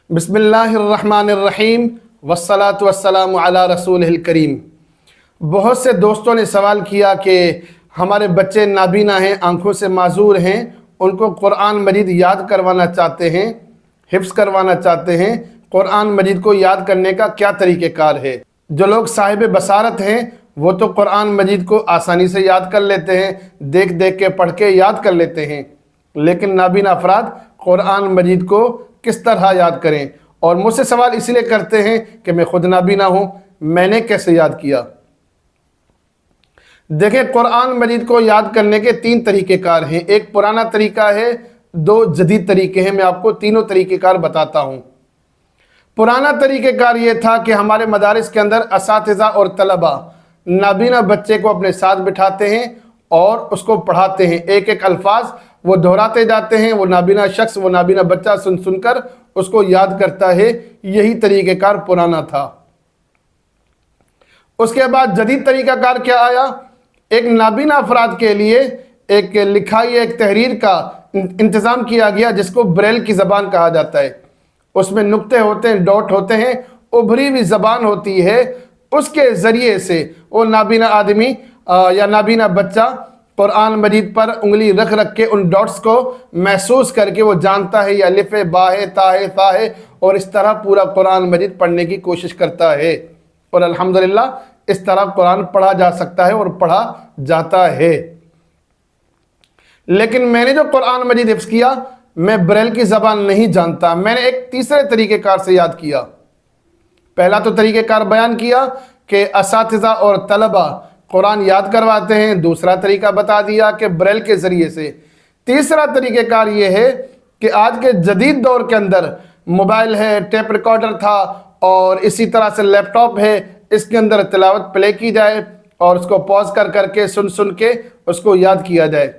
بسم اللہ الرحمن الرحیم والصلاة والسلام علی رسول الکریم۔ بہت سے دوستوں نے سوال کیا کہ ہمارے بچے نابینا ہیں، آنکھوں سے معذور ہیں، ان کو قرآن مجید یاد کروانا چاہتے ہیں، حفظ کروانا چاہتے ہیں، قرآن مجید کو یاد کرنے کا کیا طریقہ کار ہے؟ جو لوگ صاحب بصارت ہیں وہ تو قرآن مجید کو آسانی سے یاد کر لیتے ہیں، دیکھ دیکھ کے پڑھ کے یاد کر لیتے ہیں، لیکن نابینا افراد قرآن مجید کو کس طرح یاد کریں؟ اور مجھ سے سوال اس لیے کرتے ہیں کہ میں خود نابینا ہوں، میں نے کیسے یاد کیا؟ دیکھیں، قرآن مجید کو یاد کرنے کے 3 طریقہ کار ہیں۔ ایک پرانا طریقہ ہے، 2 جدید طریقے ہیں۔ میں آپ کو تینوں طریقہ کار بتاتا ہوں۔ پرانا طریقہ کار یہ تھا کہ ہمارے مدارس کے اندر اساتذہ اور طلبہ نابینا بچے کو اپنے ساتھ بٹھاتے ہیں اور اس کو پڑھاتے ہیں، ایک ایک الفاظ وہ دہراتے جاتے ہیں، وہ نابینا شخص، وہ نابینا بچہ سن کر اس کو یاد کرتا ہے۔ یہی طریقہ کار پرانا تھا۔ اس کے بعد جدید طریقہ کار کیا آیا؟ ایک نابینا افراد کے لیے ایک لکھائی، ایک تحریر کا انتظام کیا گیا جس کو بریل کی زبان کہا جاتا ہے۔ اس میں نقطے ہوتے ہیں، ڈاٹ ہوتے ہیں، ابھری ہوئی زبان ہوتی ہے۔ اس کے ذریعے سے وہ نابینا آدمی یا نابینا بچہ قرآن مجید پر انگلی رکھ کے ان ڈاٹس کو محسوس کر کے وہ جانتا ہے یہ الف ہے، با ہے، تا ہے، ثا ہے، اور اس طرح پورا قرآن مجید پڑھنے کی کوشش کرتا ہے۔ اور الحمدللہ اس طرح قرآن پڑھا جا سکتا ہے اور پڑھا جاتا ہے۔ لیکن میں نے جو قرآن مجید حفظ کیا، میں بریل کی زبان نہیں جانتا، میں نے ایک تیسرے طریقہ کار سے یاد کیا۔ پہلا تو طریقہ کار بیان کیا کہ اساتذہ اور طلبہ قرآن یاد کرواتے ہیں، دوسرا طریقہ بتا دیا کہ بریل کے ذریعے سے۔ تیسرا طریقہ کار یہ ہے کہ آج کے جدید دور کے اندر موبائل ہے، ٹیپ ریکارڈر تھا، اور اسی طرح سے لیپ ٹاپ ہے، اس کے اندر تلاوت پلے کی جائے اور اس کو پاز کر کے سن کے اس کو یاد کیا جائے۔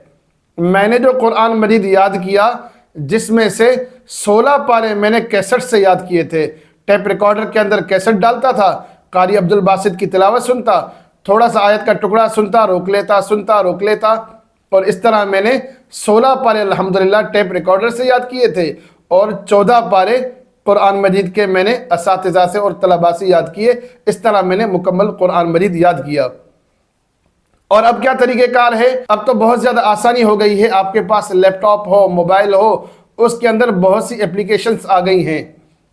میں نے جو قرآن مجید یاد کیا، جس میں سے 16 پارے میں نے کیسٹ سے یاد کیے تھے۔ ٹیپ ریکارڈر کے اندر کیسٹ ڈالتا تھا، قاری عبدالباسط کی تلاوت سنتا، تھوڑا سا آیت کا ٹکڑا سنتا، روک لیتا، سنتا، روک لیتا، اور اس طرح میں نے 16 پارے الحمدللہ ٹیپ ریکارڈر سے یاد کیے تھے، اور 14 پارے قرآن مجید کے میں نے اساتذہ سے اور طلباء سے یاد کیے۔ اس طرح میں نے مکمل قرآن مجید یاد کیا۔ اور اب کیا طریقہ کار ہے؟ اب تو بہت زیادہ آسانی ہو گئی ہے۔ آپ کے پاس لیپ ٹاپ ہو، موبائل ہو، اس کے اندر بہت سی اپلیکیشنز آ گئی ہیں۔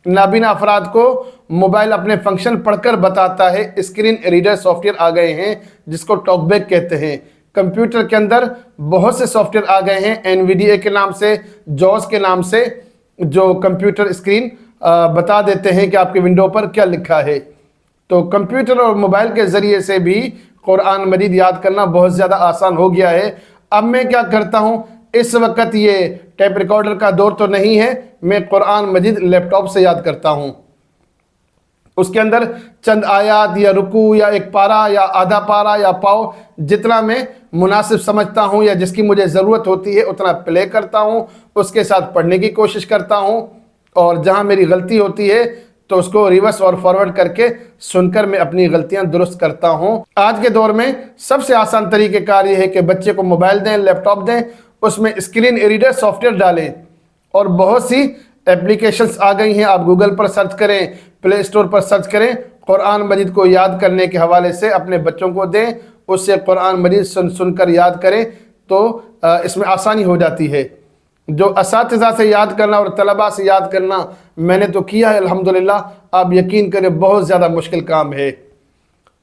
نابینا افراد کو موبائل اپنے فنکشن پڑھ کر بتاتا ہے، اسکرین ریڈر سافٹ ویئر آ گئے ہیں جس کو ٹاک بیک کہتے ہیں۔ کمپیوٹر کے اندر بہت سے سافٹ ویئر آ گئے ہیں، NVDA کے نام سے، JAWS کے نام سے، جو کمپیوٹر اسکرین بتا دیتے ہیں کہ آپ کے ونڈو پر کیا لکھا ہے۔ تو کمپیوٹر اور موبائل کے ذریعے سے بھی قرآن مجید یاد کرنا بہت زیادہ آسان ہو گیا ہے۔ اب میں کیا کرتا ہوں، اس وقت یہ ٹیپ ریکارڈر کا دور تو نہیں ہے، میں قرآن مجید لیپ ٹاپ سے یاد کرتا ہوں۔ اس کے اندر چند آیات یا رکوع یا ایک پارہ یا آدھا پارہ یا پاؤ، جتنا میں مناسب سمجھتا ہوں یا جس کی مجھے ضرورت ہوتی ہے اتنا پلے کرتا ہوں، اس کے ساتھ پڑھنے کی کوشش کرتا ہوں، اور جہاں میری غلطی ہوتی ہے تو اس کو ریورس اور فارورڈ کر کے سن کر میں اپنی غلطیاں درست کرتا ہوں۔ آج کے دور میں سب سے آسان طریقہ کار یہ ہے کہ بچے کو موبائل دیں، لیپ ٹاپ دیں، اس میں اسکرین ریڈر سافٹ ویئر ڈالیں، اور بہت سی اپلیکیشنز آ گئی ہیں۔ آپ گوگل پر سرچ کریں، پلے اسٹور پر سرچ کریں، قرآن مجید کو یاد کرنے کے حوالے سے اپنے بچوں کو دیں، اس سے قرآن مجید سن کر یاد کریں، تو اس میں آسانی ہو جاتی ہے۔ جو اساتذہ سے یاد کرنا اور طلباء سے یاد کرنا میں نے تو کیا ہے الحمدللہ، آپ یقین کریں بہت زیادہ مشکل کام ہے۔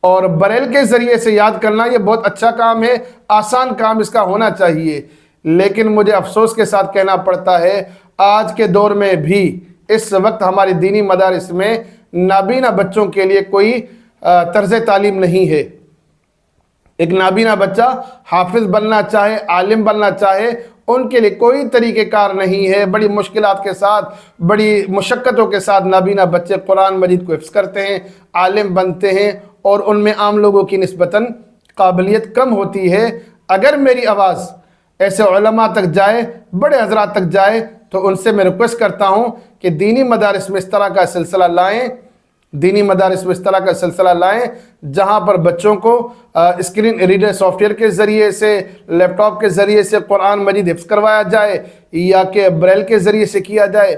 اور بریل کے ذریعے سے یاد کرنا یہ بہت اچھا کام ہے، آسان کام اس کا ہونا چاہیے، لیکن مجھے افسوس کے ساتھ کہنا پڑتا ہے آج کے دور میں بھی اس وقت ہماری دینی مدارس میں نابینا بچوں کے لیے کوئی طرز تعلیم نہیں ہے۔ ایک نابینا بچہ حافظ بننا چاہے، عالم بننا چاہے، ان کے لیے کوئی طریقہ کار نہیں ہے۔ بڑی مشکلات کے ساتھ، بڑی مشقتوں کے ساتھ نابینا بچے قرآن مجید کو حفظ کرتے ہیں، عالم بنتے ہیں، اور ان میں عام لوگوں کی نسبتاً قابلیت کم ہوتی ہے۔ اگر میری آواز ایسے علماء تک جائے، بڑے حضرات تک جائے، تو ان سے میں ریکویسٹ کرتا ہوں کہ دینی مدارس میں اس طرح کا سلسلہ لائیں، دینی مدارس میں اس طرح کا سلسلہ لائیں جہاں پر بچوں کو اسکرین ریڈر سافٹ ویئر کے ذریعے سے، لیپ ٹاپ کے ذریعے سے قرآن مجید حفظ کروایا جائے، یا کہ بریل کے ذریعے سے کیا جائے۔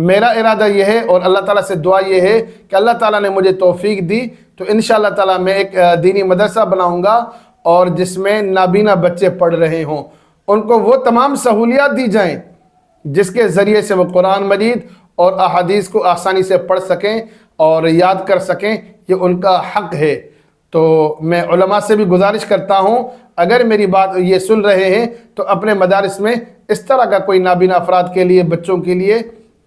میرا ارادہ یہ ہے اور اللہ تعالیٰ سے دعا یہ ہے کہ اللہ تعالیٰ نے مجھے توفیق دی تو انشاءاللہ تعالیٰ میں ایک دینی مدرسہ بناؤں گا، اور جس میں نابینا بچے پڑھ رہے ہوں، ان کو وہ تمام سہولیات دی جائیں جس کے ذریعے سے وہ قرآن مجید اور احادیث کو آسانی سے پڑھ سکیں اور یاد کر سکیں، یہ ان کا حق ہے۔ تو میں علماء سے بھی گزارش کرتا ہوں، اگر میری بات یہ سن رہے ہیں تو اپنے مدارس میں اس طرح کا کوئی نابینا افراد کے لیے، بچوں کے لیے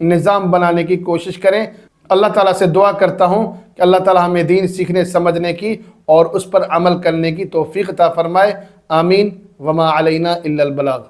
نظام بنانے کی کوشش کریں۔ اللہ تعالیٰ سے دعا کرتا ہوں کہ اللہ تعالیٰ ہمیں دین سیکھنے سمجھنے کی اور اس پر عمل کرنے کی توفیق عطا فرمائے۔ آمین۔ وما علینا الا البلاغ۔